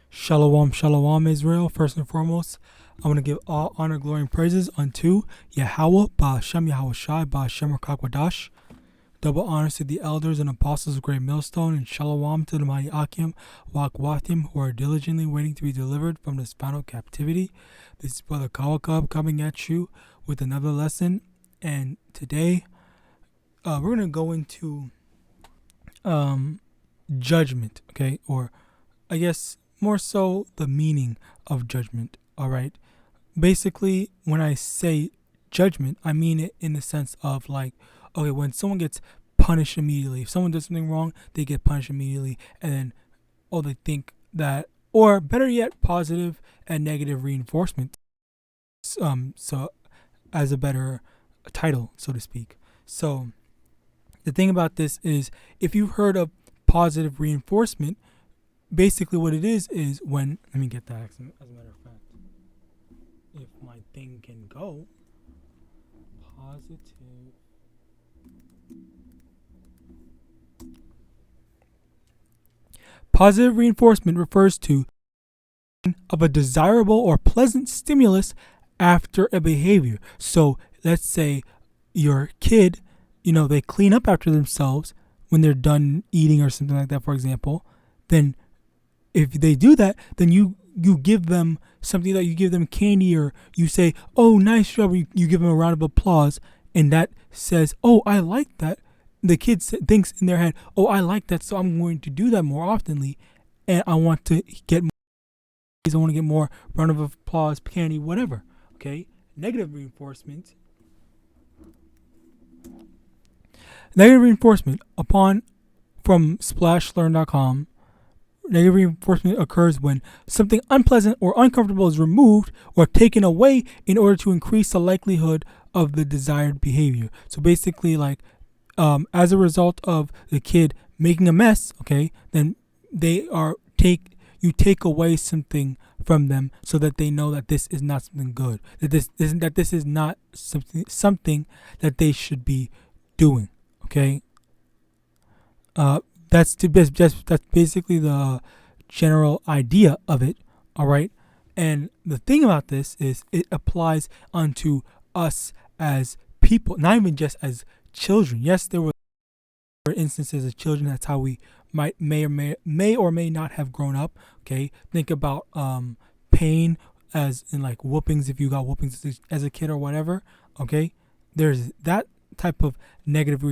Shalom, shalom, Israel. First and foremost, I want to give all honor, glory, and praises unto YAHAWAH, BaHashem, YAHAWASHI, BaHashem, RICANS. Double honors to the elders and apostles of Great Millstone, and shalom to the mighty Akim, Wakwatim, who are diligently waiting to be delivered from this final captivity. This is Brother Kawakub coming at you with another lesson, and today we're going to go into judgment, okay, or I guess more so the meaning of judgment. All right, basically when I say judgment, I mean it in the sense of like, okay, when someone gets punished immediately, if someone does something wrong, they get punished immediately, and then they think that, or better yet, positive and negative reinforcement, so as a better title, so to speak. So the thing about this is, if you've heard of positive reinforcement, basically what it is when, let me get that accent, as a matter of fact, if my thing can go, positive reinforcement refers to of a desirable or pleasant stimulus after a behavior. So let's say your kid, they clean up after themselves when they're done eating or something like that, for example. Then if they do that, then you give them something, that you give them candy, or you say, oh, nice job, you give them a round of applause, and that says, oh, I like that. The kid thinks in their head, oh, I like that, so I'm going to do that more oftenly, and I want to get more, I want to get more round of applause, candy, whatever. Okay, negative reinforcement. Negative reinforcement from SplashLearn.com. Negative reinforcement occurs when something unpleasant or uncomfortable is removed or taken away in order to increase the likelihood of the desired behavior. So basically, like, as a result of the kid making a mess, okay, then you take away something from them so that they know that this is not something good, that this is not something that they should be doing. Okay, that's basically the general idea of it. All right, and the thing about this is it applies unto us as people, not even just as children. Yes, there were instances of children. That's how we may or may not have grown up. Okay, think about pain as in like whoopings, if you got whoopings as a kid or whatever. Okay, there's that type of negative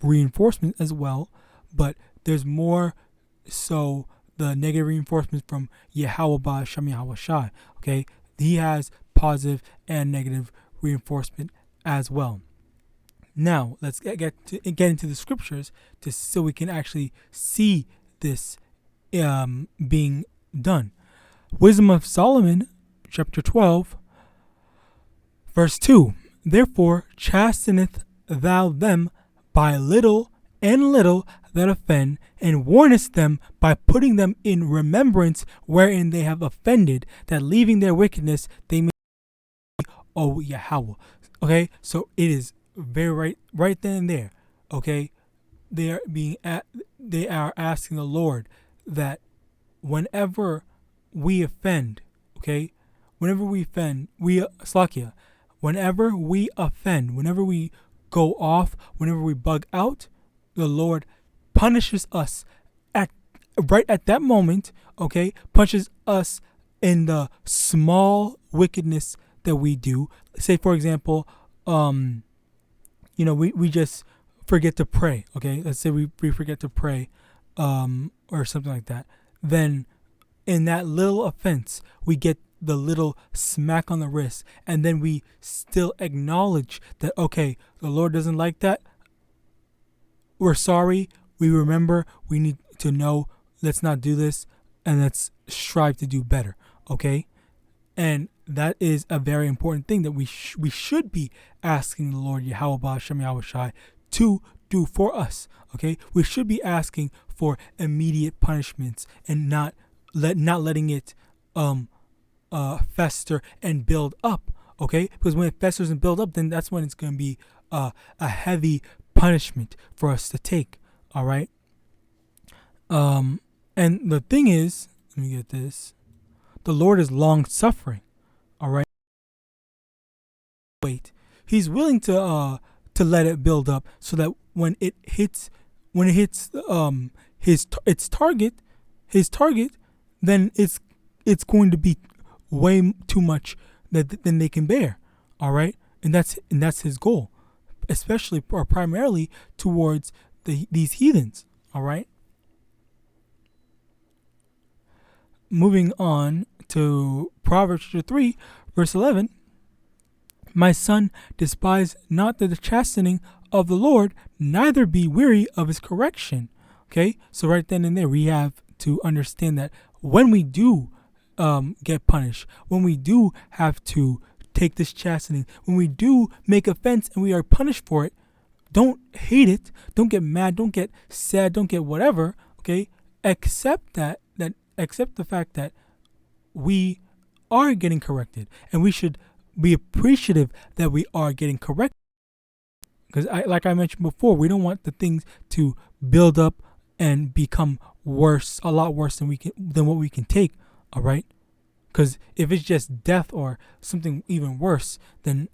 reinforcement as well, but there's more so the negative reinforcement from YAHAWAH, BaHashem, YAHAWASHI. Okay, he has positive and negative reinforcement as well. Now let's get into the scriptures so we can actually see this being done. Wisdom of Solomon, chapter 12, verse 2. Therefore chasteneth thou them by little and little that offend, and warnest them by putting them in remembrance wherein they have offended, that leaving their wickedness they may, O YAHAWAH. Okay, so it is very right then and there. Okay, they are asking the Lord that whenever we offend, okay, whenever we offend, whenever we go off, whenever we bug out, the Lord punishes us right at that moment. Okay, punishes us in the small wickedness that we do. Say, for example, we just forget to pray. Okay, let's say we forget to pray, or something like that. Then in that little offense, we get the little smack on the wrist, and then we still acknowledge that, okay, the Lord doesn't like that. We're sorry. We remember. We need to know, let's not do this, and let's strive to do better. Okay, and that is a very important thing that we should be asking the Lord, Yahweh, BaHashem, YAHAWASHI, to do for us. Okay, we should be asking for immediate punishments and not letting it fester and build up. Okay, because when it festers and build up, then that's when it's going to be a heavy punishment for us to take. All right. And the thing is, Let me get this. The Lord is long suffering. All right. Wait. He's willing to let it build up so that when it hits its target, then it's going to be way too much than they can bear. All right, and that's his goal, especially or primarily towards these heathens. All right. Moving on to Proverbs chapter 3, verse 11. My son, despise not the chastening of the Lord, neither be weary of his correction. Okay, so right then and there, we have to understand that when we do get punished, when we do have to take this chastening, when we do make offense and we are punished for it, don't hate it, don't get mad, don't get sad, don't get whatever. Okay, accept accept the fact that we are getting corrected, and we should be appreciative that we are getting corrected. Because like I mentioned before, we don't want the things to build up and become worse, a lot worse than what we can take. All right, because if it's just death or something even worse, then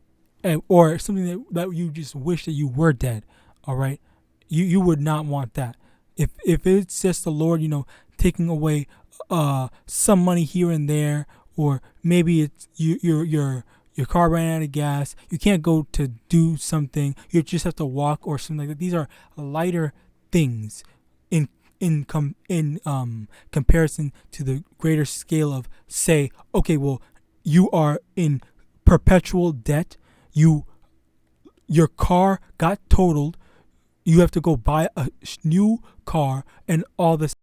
or something that you just wish that you were dead. All right, you would not want that. If it's just the Lord, taking away some money here and there, or maybe it's your car ran out of gas, you can't go to do something, you just have to walk or something like that. These are lighter things in comparison to the greater scale of, say, okay, well, you are in perpetual debt, your car got totaled, you have to go buy a new car, and all this,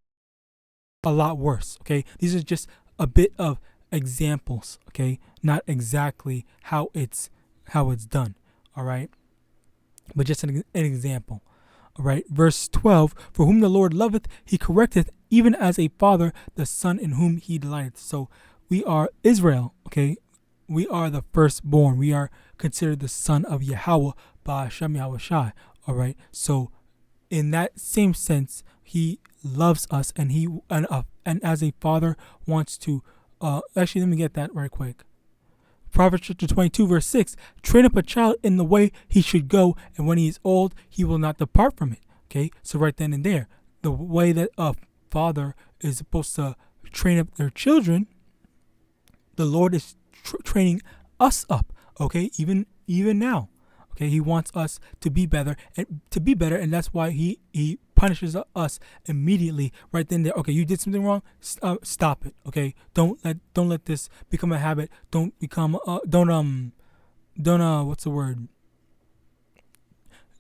a lot worse. Okay, these are just a bit of examples. Okay, not exactly how it's done. All right, but just an example. All right, verse 12: for whom the Lord loveth, he correcteth, even as a father the son in whom he delighteth. So we are Israel. Okay, we are the firstborn. We are considered the son of Yahawah by SHAMAIWAN. All right, so in that same sense, he loves us, and and as a father wants to. Actually, let me get that right quick. Proverbs chapter 22, verse 6: train up a child in the way he should go, and when he is old, he will not depart from it. Okay, so right then and there, the way that a father is supposed to train up their children, the Lord is training us up. Okay, even now. Okay, he wants us to be better, and that's why he punishes us immediately right then and there. Okay, you did something wrong. Stop it. Okay, don't let this become a habit. Don't become what's the word?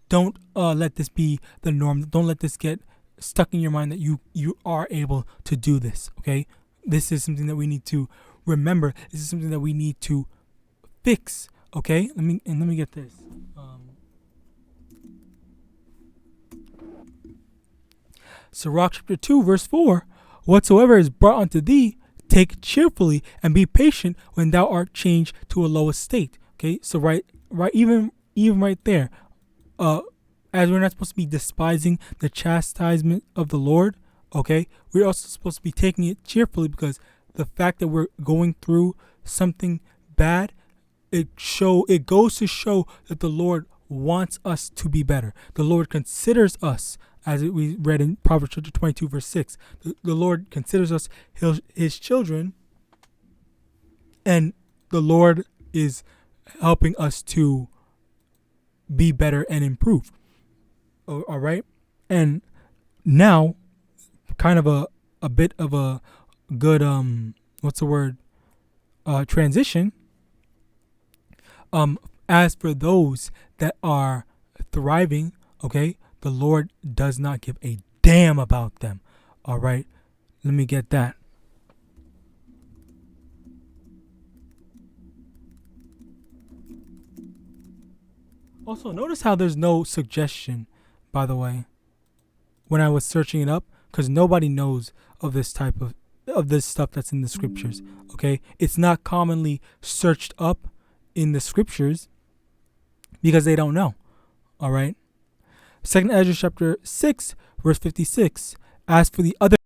Don't let this be the norm. Don't let this get stuck in your mind that you are able to do this. Okay, this is something that we need to remember. This is something that we need to fix. Okay, let me get this. Sirach chapter 2, verse 4: whatsoever is brought unto thee, take cheerfully, and be patient when thou art changed to a low estate. Okay, so right, even right there, as we're not supposed to be despising the chastisement of the Lord. Okay, we're also supposed to be taking it cheerfully, because the fact that we're going through something bad, it goes to show that the Lord wants us to be better. The Lord considers us, as we read in Proverbs chapter 22, verse 6. The Lord considers us his children, and the Lord is helping us to be better and improve. All right? And now, kind of a bit of a good, transition. As for those that are thriving, okay, the Lord does not give a damn about them. All right, let me get that. Also, notice how there's no suggestion, by the way, when I was searching it up, because nobody knows of this type of this stuff that's in the scriptures. Okay, it's not commonly searched up in the scriptures because they don't know. All right. 2 Ezra chapter 6, verse 56. As for the other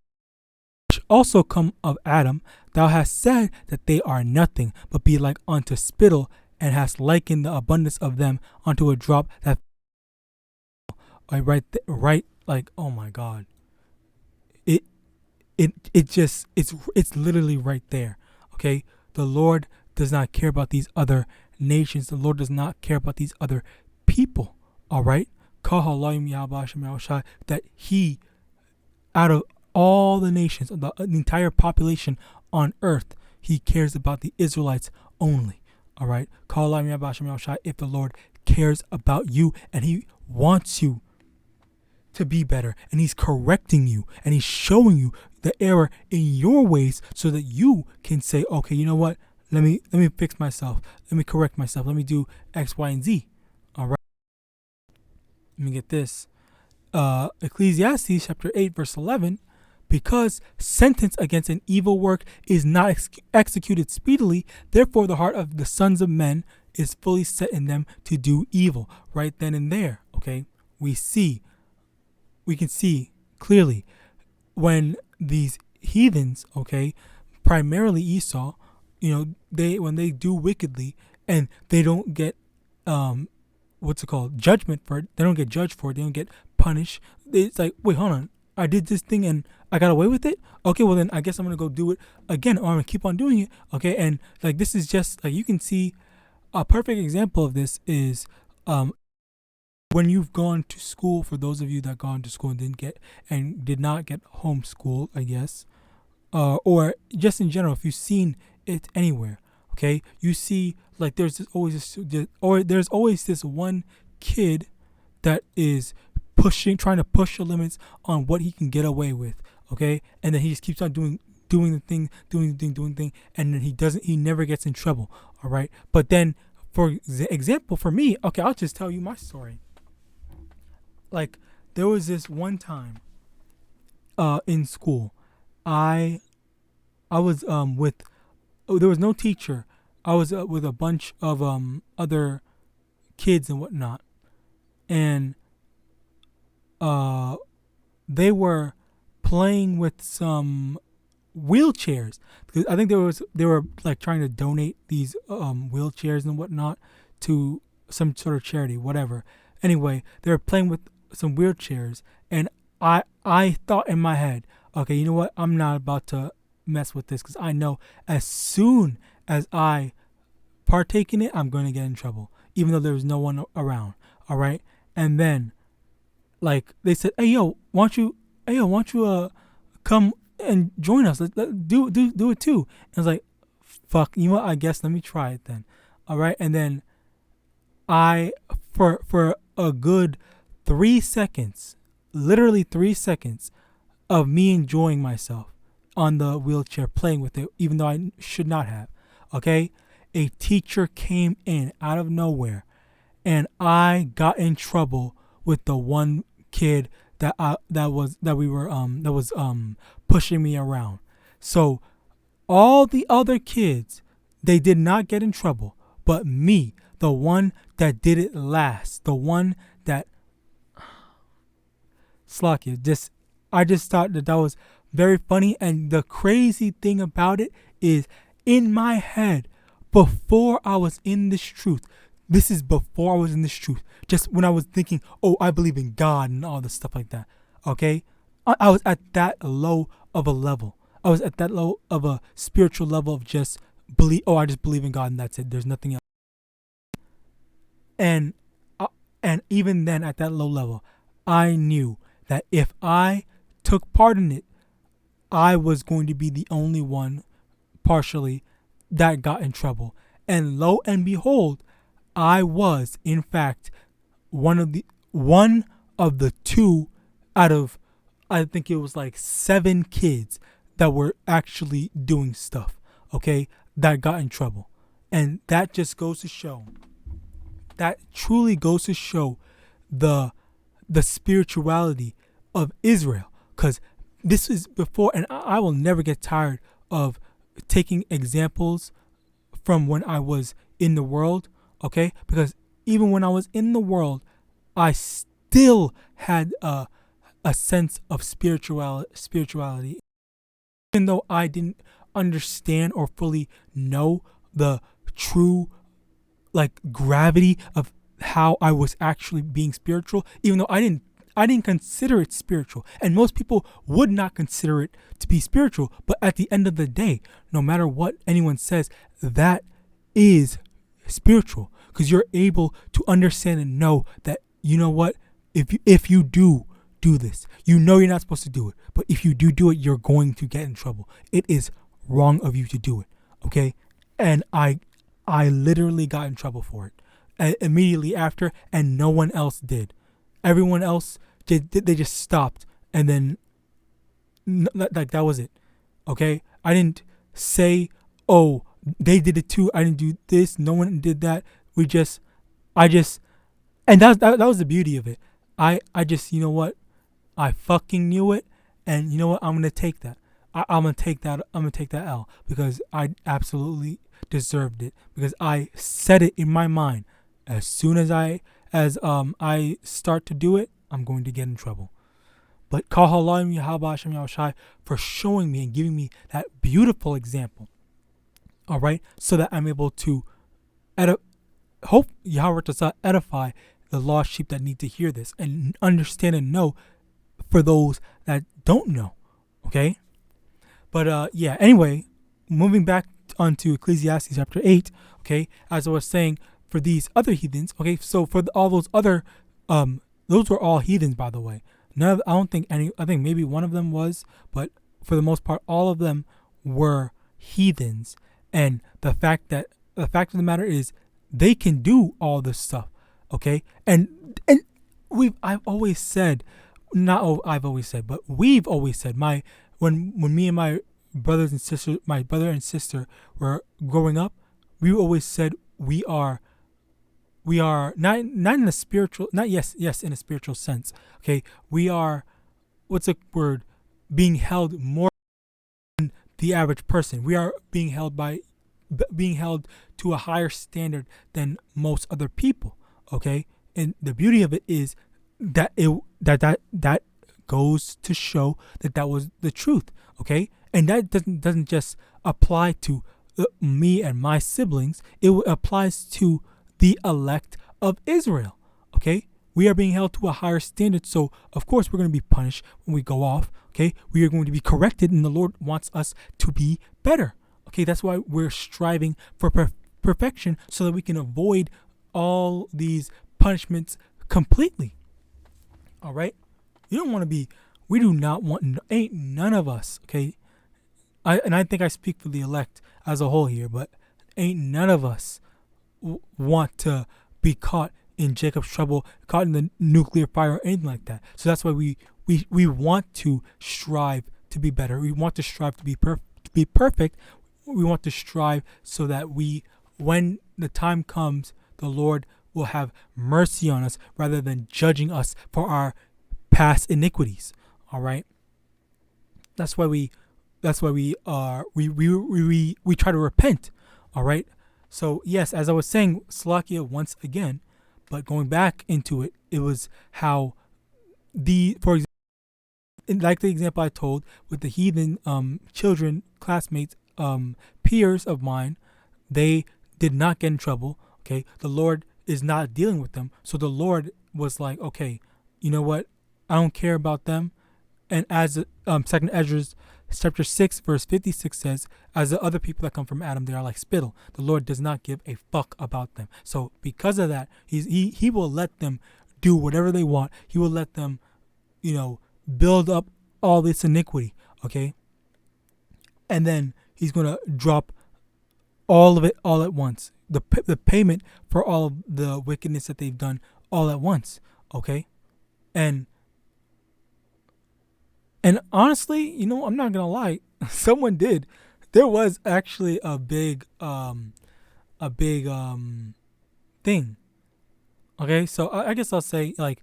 which also come of Adam, thou hast said that they are nothing, but be like unto spittle, and hast likened the abundance of them unto a drop that right like, oh my God. It's literally right there. Okay? The Lord does not care about these other nations. The Lord does not care about these other people. All right? That He, out of all the nations, the entire population on earth, He cares about the Israelites only. All right? If the Lord cares about you and He wants you to be better, and He's correcting you, and He's showing you the error in your ways so that you can say, okay, you know what? Let me fix myself. Let me correct myself. Let me do X, Y, and Z. All right. Let me get this. Ecclesiastes chapter 8, verse 11. Because sentence against an evil work is not executed speedily, therefore the heart of the sons of men is fully set in them to do evil. Right then and there, okay, we can see clearly when these heathens, okay, primarily Esau, when they do wickedly and they don't get judgment for it, they don't get judged for it, they don't get punished. It's like, wait, hold on, I did this thing and I got away with it. Okay, well then I guess I'm gonna go do it again, or I'm gonna keep on doing it. Okay, and like this is just like, you can see a perfect example of this is when you've gone to school. For those of you that gone to school and did not get homeschooled, I guess, or just in general, if you've seen it anywhere, okay, you see like there's always this one kid that is trying to push the limits on what he can get away with, okay, and then he just keeps on doing the thing, and then he never gets in trouble, all right. But then, for example, for me, okay, I'll just tell you my story. Like, there was this one time in school, I was there was no teacher. I was with a bunch of other kids and whatnot, and they were playing with some wheelchairs, because I think they were like trying to donate these wheelchairs and whatnot to some sort of charity, whatever. Anyway, they were playing with some wheelchairs, and I thought in my head, okay, you know what? I'm not about to mess with this, because I know as soon as I partake in it, I'm going to get in trouble, even though there was no one around. All right, and then like they said, hey yo, why don't you come and join us? Let do it too. And I was like, fuck, you know what? I guess let me try it then. All right, and then I for a good 3 seconds, literally 3 seconds of me enjoying myself on the wheelchair, playing with it, even though I should not have. Okay, a teacher came in out of nowhere, and I got in trouble with the one kid that was pushing me around. So all the other kids, they did not get in trouble, but me, the one that did it last, the one that Slakia, I just thought that was very funny. And the crazy thing about it is, in my head, before I was in this truth, this is before I was in this truth, just when I was thinking, oh, I believe in God and all this stuff like that, okay, I was at that low of a level. I was at that low of a spiritual level of just believe, oh, I just believe in God and that's it, there's nothing else. And even then, at that low level, I knew that if I took part in it, I was going to be the only one, partially, that got in trouble. And lo and behold, I was, in fact, one of the two out of, I think it was like 7 kids that were actually doing stuff, okay, that got in trouble. And that just goes to show, that truly goes to show the spirituality of Israel. Because this is before, and I will never get tired of taking examples from when I was in the world, okay? Because even when I was in the world, I still had a sense of spirituality. even though I didn't understand or fully know the true gravity of how I was actually being spiritual, even though I didn't consider it spiritual. And most people would not consider it to be spiritual. But at the end of the day, no matter what anyone says, that is spiritual, because you're able to understand and know that, you know what, if you do this, you know you're not supposed to do it, but if you do it, you're going to get in trouble. It is wrong of you to do it, okay? And I literally got in trouble for it immediately after, and no one else did. Everyone else they just stopped, and then that was it, okay? I didn't say, oh, they did it too, I didn't do this, no one did that. And that was the beauty of it. I just, you know what, I fucking knew it, and you know what, I'm gonna take that. I'm gonna take that L, because I absolutely deserved it, because I said it in my mind. As soon as I start to do it, I'm going to get in trouble. But YAHAWAH and YAHAWASHI for showing me and giving me that beautiful example. All right, so that I'm able to hope Yahawadah edify the lost sheep that need to hear this and understand and know for those that don't know. Okay, but yeah. Anyway, moving back onto Ecclesiastes chapter 8. Okay, as I was saying, for these other heathens. Okay, so for all those other, those were all heathens, by the way. I don't think any. I think maybe one of them was, but for the most part, all of them were heathens. And the fact of the matter is, they can do all this stuff. Okay, and I've always said, but we've always said, when me and my brother and sister were growing up, we always said we are not in a spiritual, in a spiritual sense. Okay, we are, what's a word, being held more than the average person. We are being held to a higher standard than most other people. Okay, and the beauty of it is that that goes to show that was the truth. Okay, and that doesn't just apply to me and my siblings. It applies to the elect of Israel. Okay, we are being held to a higher standard, so of course we're going to be punished when we go off. Okay, we are going to be corrected, and the Lord wants us to be better. Okay, that's why we're striving for perfection, so that we can avoid all these punishments completely. All right, you don't want to be. We do not want. Ain't none of us. Okay, I think I speak for the elect as a whole here, but ain't none of us want to be caught in Jacob's trouble, caught in the nuclear fire or anything like that. So that's why we want to strive to be better. We want to strive to be perfect. We want to strive so that when the time comes, the Lord will have mercy on us rather than judging us for our past iniquities. All right. That's why we try to repent. All right. So yes, as I was saying, Slakia once again, but going back into it, it was how for example, like the example I told with the heathen children, classmates, peers of mine, they did not get in trouble. Okay, the Lord is not dealing with them, so the Lord was like, okay, you know what, I don't care about them. And as Second Ezra chapter 6 verse 56 says, as the other people that come from Adam, they are like spittle. The Lord does not give a fuck about them. So because of that, he will let them do whatever they want. He will let them, build up all this iniquity. Okay, and then he's gonna drop all of it all at once. The payment for all of the wickedness that they've done all at once. Okay, and honestly, I'm not gonna lie, someone did. There was actually a big thing. Okay, so I guess I'll say like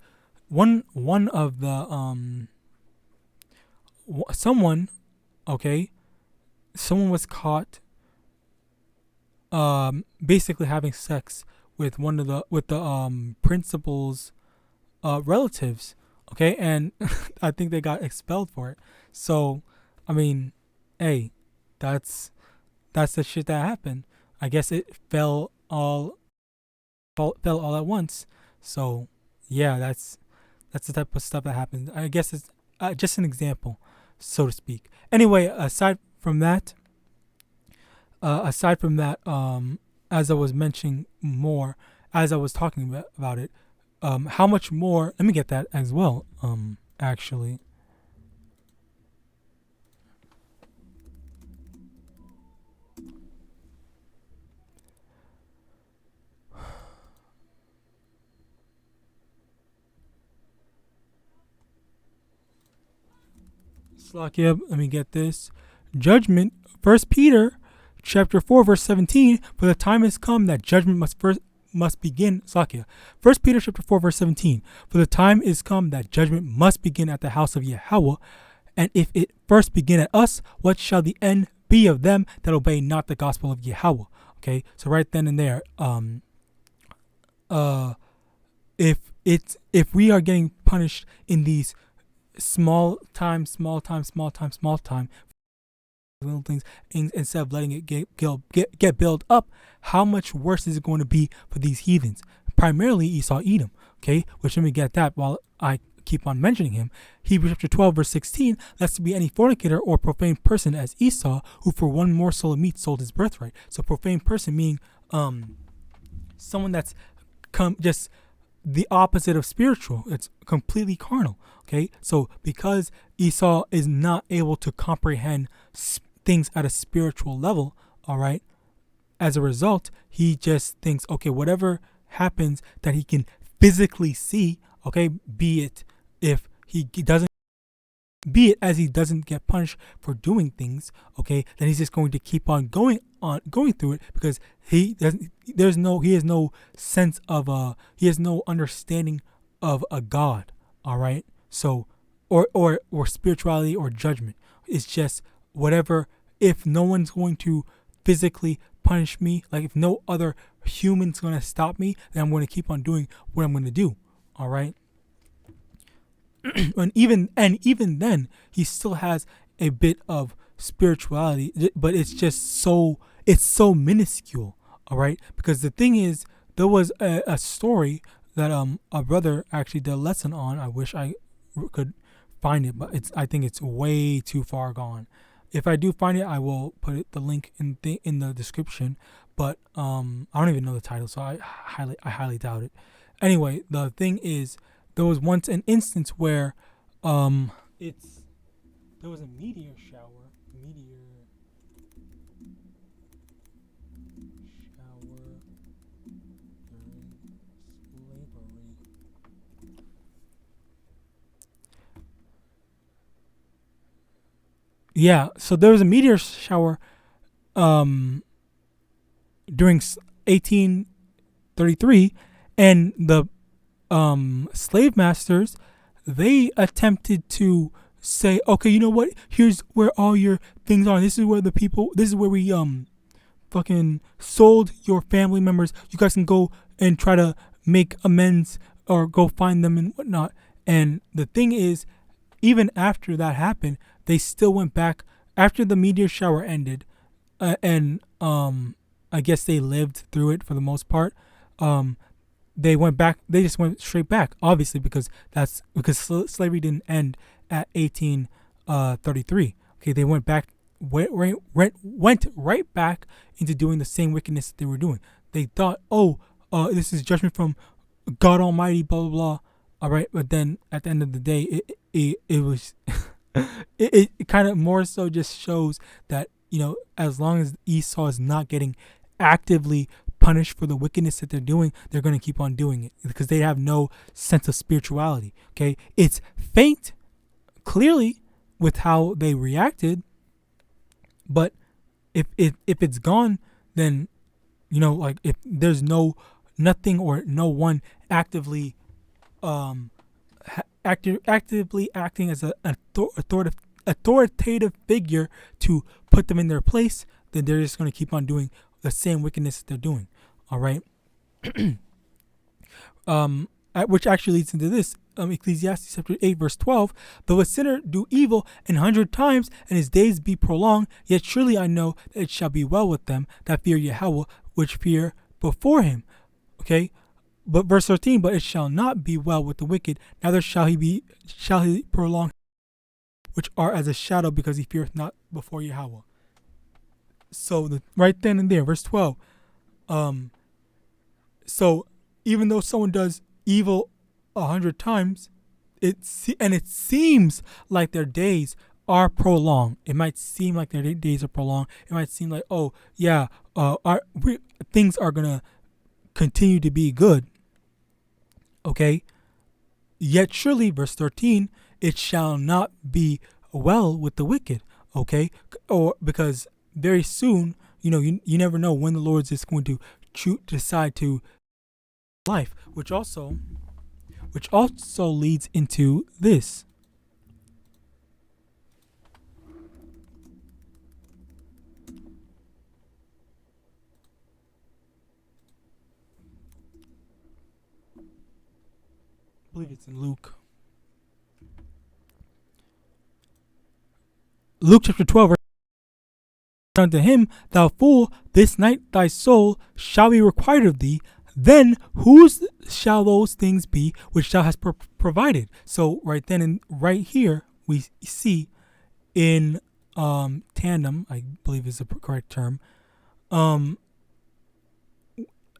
one of the someone was caught basically having sex with the principal's relatives. Okay, and I think they got expelled for it. So, I mean, hey, that's the shit that happened. I guess it fell all at once. So yeah, that's the type of stuff that happens. I guess it's just an example, so to speak. Anyway, aside from that, as I was mentioning more, as I was talking about it, how much more? Let me get that as well. Actually, Slakia, let me get this. Judgment, First Peter, chapter 4, verse 17. For the time has come that judgment must begin. Slakia, First Peter chapter 4, verse 17. For the time is come that judgment must begin at the house of Yahawa, and if it first begin at us, what shall the end be of them that obey not the gospel of Yahawa? Okay, so right then and there, if we are getting punished in these small time little things, instead of letting it get built up, how much worse is it going to be for these heathens, primarily Esau Edom? Okay, which, let me get that while I keep on mentioning him. Hebrews chapter 12 verse 16, lest there be any fornicator or profane person as Esau, who for one morsel of meat sold his birthright. So profane person meaning someone that's just the opposite of spiritual. It's completely carnal. Okay, so because Esau is not able to comprehend things at a spiritual level, all right, as a result, he just thinks, okay, whatever happens that he can physically see, okay, be it as he doesn't get punished for doing things, okay, then he's just going to keep on going through it, because he has no sense of he has no understanding of a God, all right? So or spirituality or judgment. It's just whatever. If no one's going to physically punish me, like if no other human's going to stop me, then I'm going to keep on doing what I'm going to do, all right? and even then, he still has a bit of spirituality, but it's so minuscule, all right? Because the thing is, there was a story that a brother actually did a lesson on. I wish I could find it, but I think it's way too far gone. If I do find it, I will put the link in the description. But I don't even know the title, so I highly doubt it. Anyway, the thing is, there was once an instance where there was a meteor shower during slavery. Yeah, so there was a meteor shower during 1833, and the slave masters, they attempted to say, okay, you know what? Here's where all your things are. This is where we fucking sold your family members. You guys can go and try to make amends or go find them and whatnot. And the thing is, even after that happened, they still went back after the meteor shower ended, and I guess they lived through it for the most part. They went back. They just went straight back, obviously, because slavery didn't end at 1833. Okay, they went back, went right back into doing the same wickedness that they were doing. They thought, this is judgment from God Almighty, blah blah blah. All right, but then at the end of the day, it was it kind of more so just shows that, as long as Esau is not getting actively punished for the wickedness that they're doing, they're going to keep on doing it, because they have no sense of spirituality. Okay, it's faint, clearly, with how they reacted, but if it's gone, then like if there's nothing or no one actively actively acting as an authoritative figure to put them in their place, then they're just going to keep on doing the same wickedness that they're doing. All right. which actually leads into this. Ecclesiastes chapter 8 verse 12, though a sinner do evil 100 times and his days be prolonged, yet surely I know that it shall be well with them that fear Yahweh, which fear before him. Okay, but verse 13, but it shall not be well with the wicked, neither shall he prolong, which are as a shadow, because he feareth not before Yahweh. So right then and there, verse 12. So even though someone does evil 100 times, it seems like their days are prolonged. It might seem like their days are prolonged. It might seem like, oh yeah, things are gonna continue to be good. Okay. Yet surely, verse 13, it shall not be well with the wicked. Okay, or because very soon, you never know when the Lord is going to decide to life, which also leads into this. I believe it's in Luke. Luke chapter 12, verse unto him, thou fool, this night thy soul shall be required of thee. Then whose shall those things be which thou hast provided? So right then and right here we see in tandem, I believe is the correct term,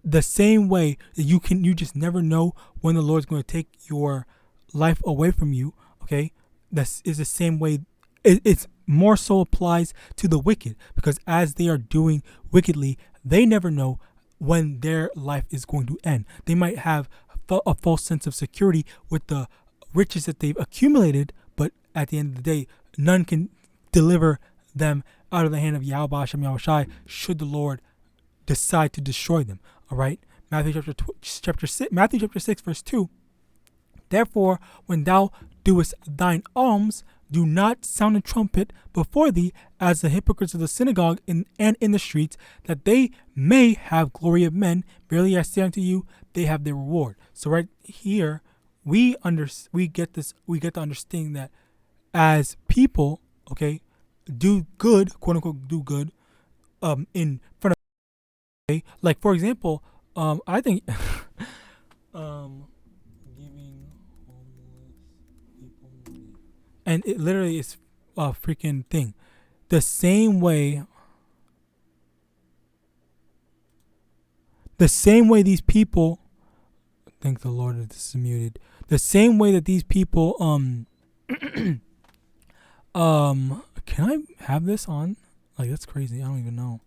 the same way that you just never know when the Lord's going to take your life away from you. Okay, that is the same way. It's more so applies to the wicked, because as they are doing wickedly, they never know when their life is going to end. They might have a false sense of security with the riches that they've accumulated, but at the end of the day, none can deliver them out of the hand of YAHAWASHI should the Lord decide to destroy them. All right, Matthew chapter 6 verse 2. Therefore, when thou doest thine alms, do not sound a trumpet before thee, as the hypocrites of the synagogue and in the streets, that they may have glory of men. Verily I say unto you, they have their reward. So right here, we get the understanding that as people, okay, do good, quote unquote, do good, in front of, okay? Like for example, I think, giving homeless people money, and it literally is a freaking thing. The same way these people, thank the Lord that this is muted. The same way that these people, can I have this on? Like, that's crazy. I don't even know.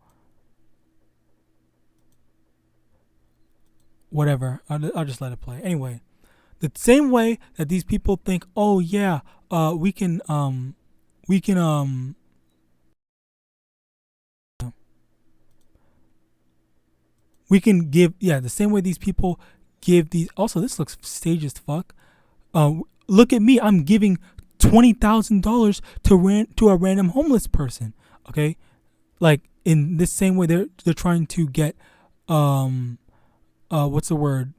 Whatever. I'll just let it play. Anyway, the same way that these people think, oh yeah, we can give, yeah, the same way these people give these. Also, this looks staged as fuck. Look at me. I'm giving $20,000 to a random homeless person. Okay, like in this same way, they're trying to get what's the word?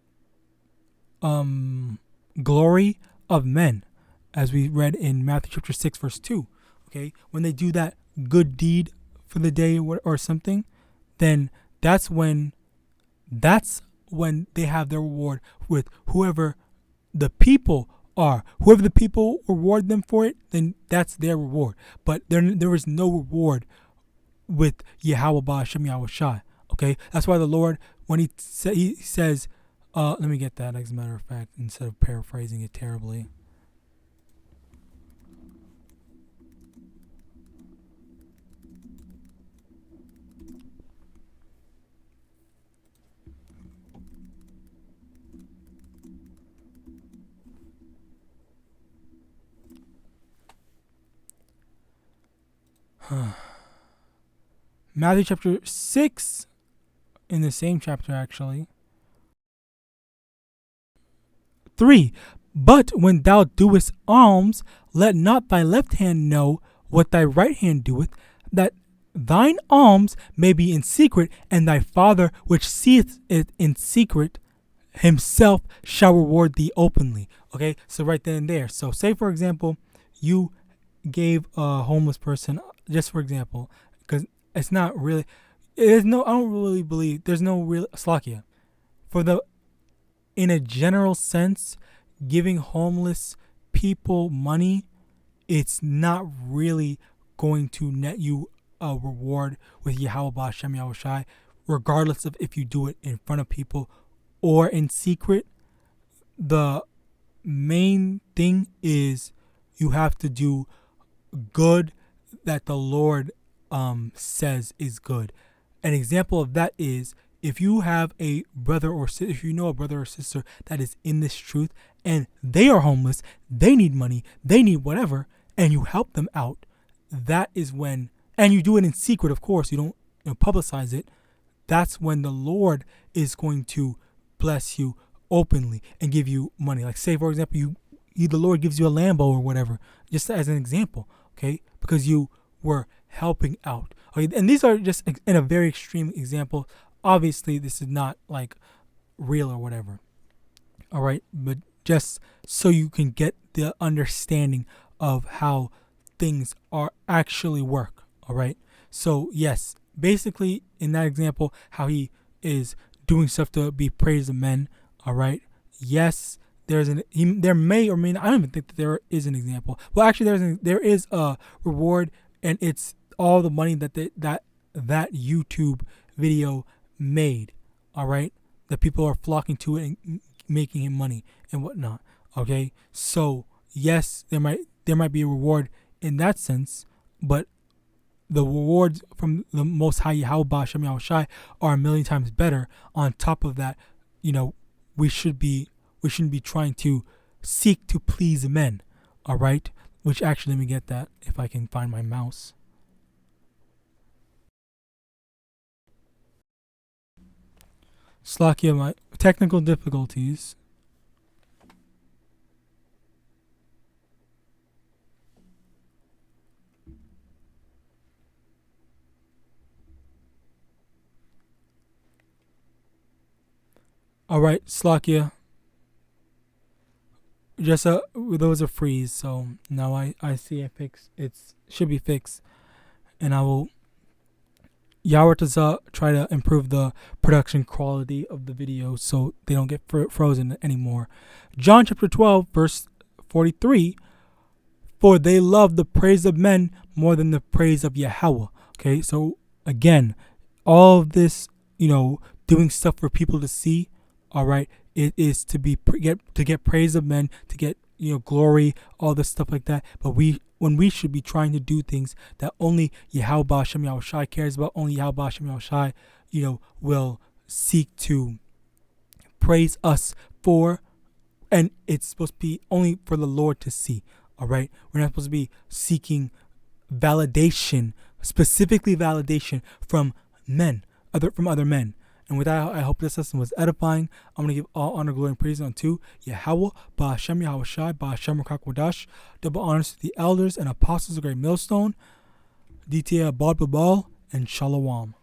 Glory of men, as we read in Matthew chapter 6 verse 2. Okay, when they do that good deed for the day or something, then that's when they have their reward with whoever the people are. Whoever the people reward them for it, then that's their reward. But there is no reward with YAHAWASHI. Okay, that's why the Lord, when he says, let me get that as a matter of fact, instead of paraphrasing it terribly. Matthew chapter 6, in the same chapter actually. 3. But when thou doest alms, let not thy left hand know what thy right hand doeth, that thine alms may be in secret, and thy Father which seeth it in secret himself shall reward thee openly. Okay, so right then and there. So say for example, you gave a homeless person, just for example, because it's not really, there's no, I don't really believe there's no real slakia for the, in a general sense, giving homeless people money, it's not really going to net you a reward with Yahawah Shem Yahawashi, regardless of if you do it in front of people or in secret. The main thing is you have to do good that the Lord says is good. An example of that is if you have a brother or if you know a brother or sister that is in this truth and they are homeless, they need money, they need whatever, and you help them out, that is when, and you do it in secret, of course, you don't publicize it, that's when the Lord is going to bless you openly and give you money. Like say, for example, the Lord gives you a Lambo or whatever, just as an example, okay, because you were helping out. Okay, and these are just in a very extreme example. Obviously, this is not like real or whatever. All right, but just so you can get the understanding of how things are actually work. All right. So yes, basically in that example, how he is doing stuff to be praised of men. All right. Yes, there may or may not. I don't even think that there is an example. Well, actually, there is a reward, and it's all the money that that YouTube video made. All right, that people are flocking to it and making him money and whatnot. Okay, so yes, there might be a reward in that sense, but the rewards from the Most High Yahawah Shem Yahawashi are a million times better. On top of that, we shouldn't be trying to seek to please men. All right, which actually, let me get that if I can find my mouse. Slakia, my technical difficulties. All right, Slakia. Just those are freeze, so now I see it fixed. It should be fixed, and I will Yahawadah try to improve the production quality of the video so they don't get frozen anymore. John chapter 12 verse 43. For they love the praise of men more than the praise of Yahawah. Okay, so again, all of this, doing stuff for people to see. All right, it is to get praise of men, to get glory, all this stuff like that. But when we should be trying to do things that only Yahawah Shem Yahawashi cares about, only Yahawah Shem Yahawashi, will seek to praise us for, and it's supposed to be only for the Lord to see. All right, we're not supposed to be seeking validation, specifically validation from other men. And with that, I hope this lesson was edifying. I'm going to give all honor, glory, and praise unto Yahawah, Ba'ashem Yahawashi, Ba'ashem Rakakawadash. Double honors to the elders and apostles of Great Millstone, DTA Abad Babal, and Shalom.